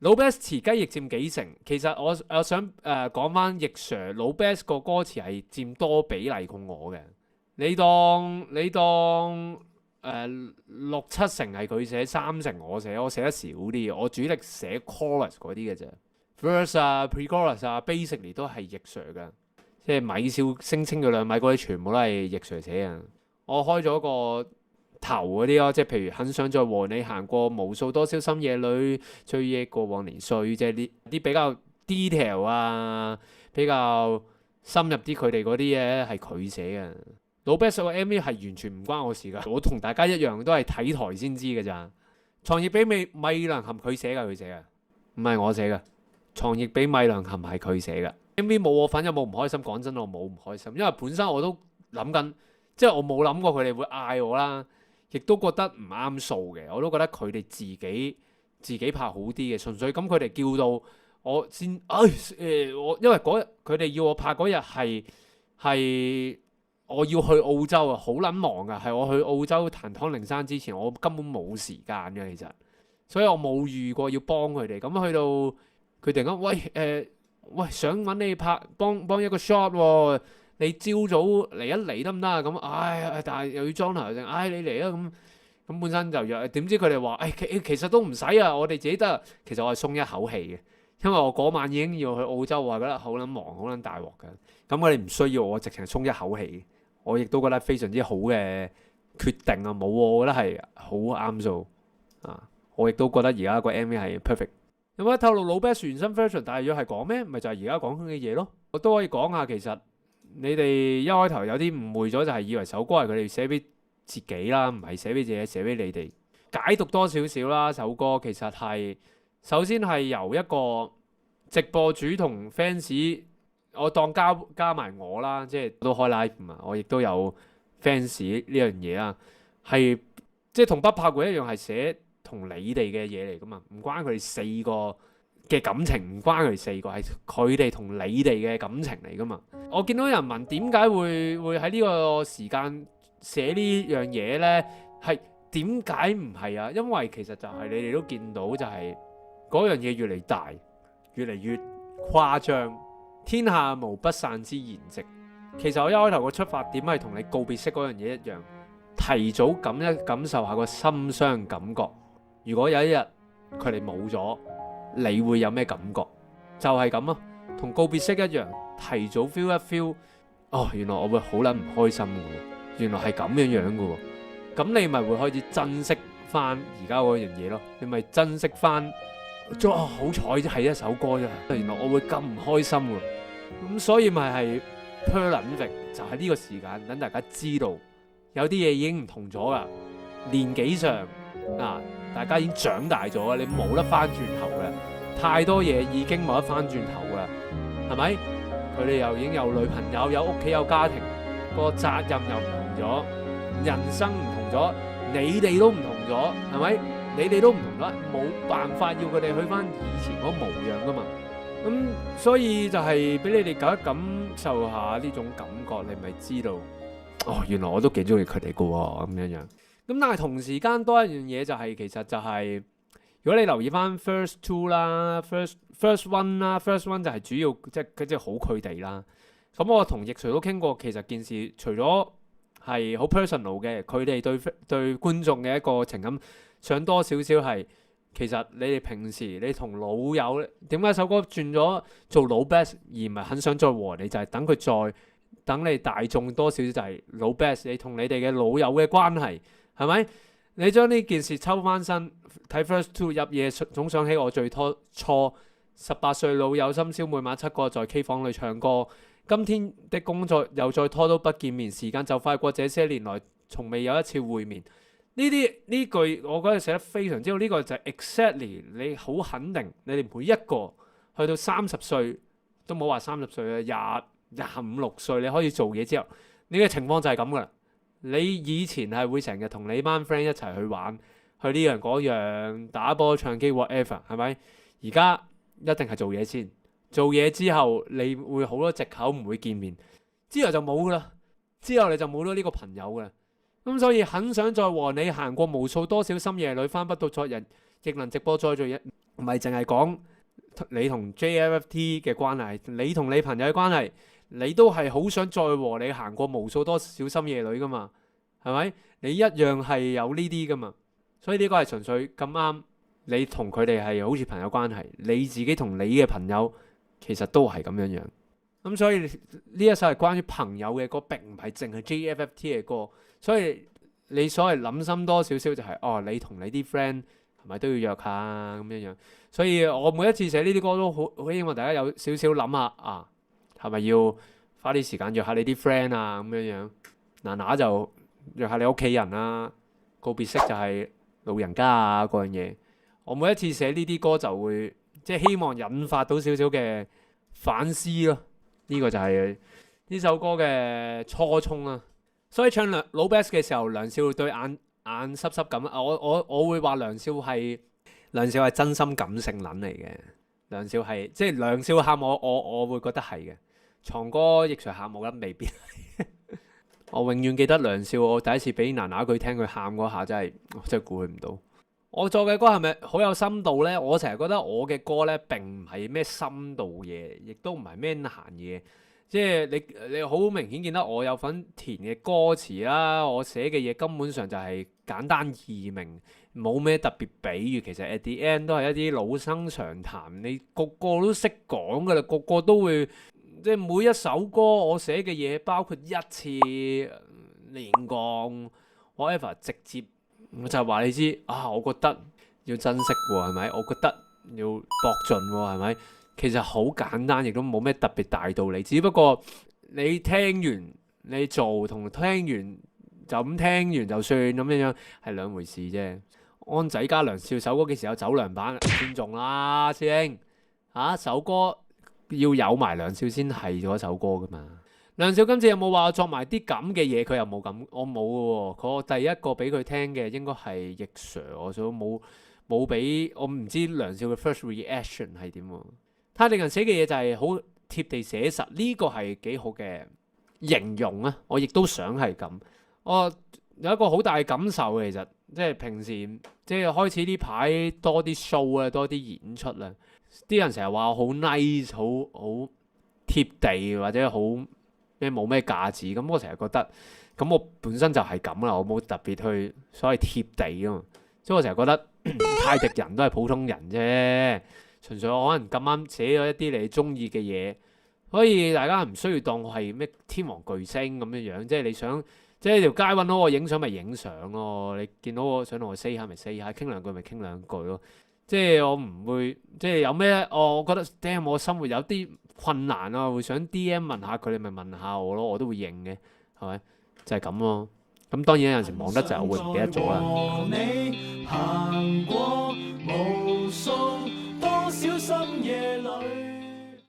老 Bass 詞雞翼佔幾成？其實我想講翻奕 Sir 老 Bass 個歌詞係佔多比例過我嘅。你當6、7成係佢寫，3成我寫，我寫得少啲。我主力寫 chorus 嗰啲嘅啫 ，verse 啊、pre-chorus 啊 ，basically 都係奕 Sir 嘅。即係米少聲稱嘅2米嗰啲全部都係奕 Sir 寫嘅。我開咗個頭嗰啲咯，即係譬如很想再和你行過無數多少深夜裏，追憶過往年歲，即係啲比較 detail 啊，比較深入啲佢哋嗰啲嘢係佢寫嘅。老 Bass 個 MV 係完全唔關我事㗎，我同大家一樣都係睇台先知㗎咋。創意比米良含佢寫㗎，佢寫㗎，唔係我寫㗎。創意比米良含係佢寫㗎。MV 冇我份，有冇唔開心？講真，我冇唔開心，因為本身我都諗緊，即係我冇諗過佢哋會嗌我啦。亦都覺得唔啱數嘅，我都覺得佢哋自己拍好啲嘅，純粹咁佢哋叫到我先，我因為佢哋要我拍嗰日係我要去澳洲啊，好撚忙噶，係我去澳洲彈湯靈山之前，我根本冇時間嘅其實，所以我冇預過要幫佢哋，咁去到佢突然間喂想揾你拍幫一個 shot 喎。你朝早嚟一嚟得唔得啊？咁但係又要裝頭剩，你嚟啊咁本身就約，點知佢哋話其實都唔使啊，我哋自己得。其實我係鬆一口氣嘅，因為我嗰晚已經要去澳洲，話覺得好撚忙，好撚大鑊嘅。咁佢哋唔需要我，直情鬆一口氣。我亦都覺得非常之好嘅決定啊！冇，我覺得係好啱數啊！我亦都覺得而家個 MV 係 perfect。有冇得透露老 Bass 原生 version 大約係講咩？咪就係而家講緊嘅嘢咯。我都可以講下其實。你哋一開頭有啲誤會咗，就係以為首歌係佢哋寫俾自己啦，唔係寫俾自己，寫俾你哋。解讀多少少啦，首歌其實係首先係由一個直播主同 fans， 我當加埋我啦，即係都開 live 嘛，我亦都有 fans 呢樣嘢啦，係即係同不拍過一樣，係寫同你哋嘅嘢嚟噶嘛，唔關佢哋4個嘅感情，唔關佢哋4個，係佢哋同你哋嘅感情嚟噶嘛。我見到有人問點解會喺呢個時間寫呢樣嘢呢？係點解唔係啊？因為其實就係你哋都見到，就係嗰樣嘢越嚟大，越嚟越誇張，天下無不散之筵席。其實我一開頭個出發點係同你告別式嗰樣嘢一樣，提早感受下個心傷感覺。如果有一日佢哋冇咗，你會有咩感覺？就係咁咯，同告別式一樣，提早 feel 一 feel。原來我會好撚唔開心嘅喎，原來係咁樣嘅喎。咁你咪會開始珍惜翻而家嗰樣嘢咯。你咪珍惜翻，好彩係一首歌啫。原來我會咁唔開心喎。咁所以咪係 perfect，就係呢個時間等大家知道有啲嘢已經唔同咗啦。年紀上大家已經長大咗，你冇得翻轉頭嘅，太多嘢已經冇得翻轉頭啦，係咪？佢哋又已經有女朋友、有屋企、有家庭，個責任又唔同咗，人生唔同咗，你哋都唔同咗，係咪？你哋都唔同咗，冇辦法要佢哋去翻以前嗰模樣噶嘛。咁所以就係俾你哋感受下呢種感覺，你咪知道原來我都幾中意佢哋噶喎，咁樣樣。咁但係同時間多一樣嘢就係，其實就係如果你留意翻 first two 啦，first one 啦，first one 就係主要即係好佢哋啦。咁我同奕 Sir 都傾過，其實件事除咗係好 personal 嘅，佢哋對觀眾嘅一個情感，想多少少係其實你哋平時你同老友點解首歌轉咗做老 Bass 而唔係很想再和你，就係等你大眾多少少就係老 Bass 你同你哋嘅老友嘅關係。係咪？你將呢件事抽翻身睇 First Two 入夜總想起我最初18歲老友深宵每晚7個在 K 房裏唱歌。今天的工作又再拖都不見面，時間就快過這些年來從未有一次會面。呢句我覺得寫得非常之好。呢個就係 exactly 你好肯定你哋每一個去到30歲都冇話30歲啊，25、26歲你可以做嘢之後，呢個情況就係咁噶啦。你以前係會成日同你班 friend 一齊去玩，去呢樣嗰樣打波、唱機 whatever， 係咪？而家一定係做嘢先，做嘢之後你會好多藉口唔會見面，之後就冇噶啦，之後你就冇咗呢個朋友噶啦。咁所以很想再和你行過無數多少深夜裏，翻不到昨日亦能直播再做嘢，唔係淨係講你同 JFFT 嘅關係，你同你朋友嘅關係，你都係好想再和你行過無數多小心夜女噶嘛，係咪？你一樣係有呢啲噶嘛，所以呢個係純粹咁啱，你同佢哋係好似朋友關係，你自己同你嘅朋友其實都係咁樣樣。咁所以呢一首係關於朋友嘅歌，並唔係淨係 JFFT 嘅歌，所以你所謂諗深多少少就係，你同你啲 friend 係咪都要約下咁樣樣？所以我每一次寫呢啲歌都好希望大家有少少諗下係咪要花啲時間約下你啲 friend 啊咁樣樣？嗱就約下你屋企人啦，告別式就係老人家啊嗰樣嘢。我每一次寫呢啲歌就會即係希望引發到少少嘅反思咯。呢個就係呢首歌嘅初衷啦。所以唱老 Best 嘅時候，梁少對眼濕濕咁。我會話梁少係真心感性撚嚟嘅。梁少係即係梁少喊我會覺得係嘅。藏哥亦隨喊我覺得未必係。我永遠記得梁少，我第一次俾娜娜佢聽佢喊嗰下，真係估佢唔到。我作嘅歌係咪好有深度呢？我成日覺得我嘅歌呢並唔係咩深度嘢，亦都唔係咩難嘢。即係你好明顯見得我有份填嘅歌詞啦，我寫嘅嘢根本上就係簡單易明，冇咩特別比喻。其實 at the end 都係一啲老生常談，你個個都識講噶啦，個個都會。即係每一首歌我寫嘅嘢，包括一次連降 whatever 直接。我就係話你知我覺得要珍惜喎，係咪？我覺得要搏盡喎，係咪？其實好簡單，亦都冇咩特別大道理。只不過你聽完你做同聽完就咁聽完就算咁樣係兩回事啫。安仔加梁少首歌嘅時候走梁版，尊重啦，師兄首歌要有埋梁少先係嗰首歌噶嘛。梁少今次有冇話作埋啲咁嘅嘢？佢又冇咁，我冇嘅喎。我第一個俾佢聽嘅應該係易 Sir， 我所冇俾，我唔知梁少嘅 first reaction 係點喎。他令人寫嘅嘢就係好貼地寫實，呢個係幾好嘅形容啊！我亦都想係咁。我有一個好大嘅感受，其實即係平時即係開始呢排多啲 show 啊，多啲演出啦。啲人成日話我好 nice， 好貼地或者好咩冇咩架子，咁我成日覺得咁我本身就係咁啦，我冇特別去所謂貼地啊嘛。所以我成日覺得泰迪人都係普通人啫，純粹我可能咁啱寫咗一啲你中意嘅嘢，所以大家唔需要當我係咩天王巨星咁樣樣。即係你想即係條街揾到我影相咪影相咯，你見到我想同我 say 下咪 say 下，傾兩句咪傾兩句咯。即係我唔會即係有咩我覺得 damn 我生活有啲困難啊，會想 DM 問下佢哋咪問下我咯，我都會應嘅，係咪？就係咁咯。咁當然有陣時忙得滯，我會唔記得咗啦。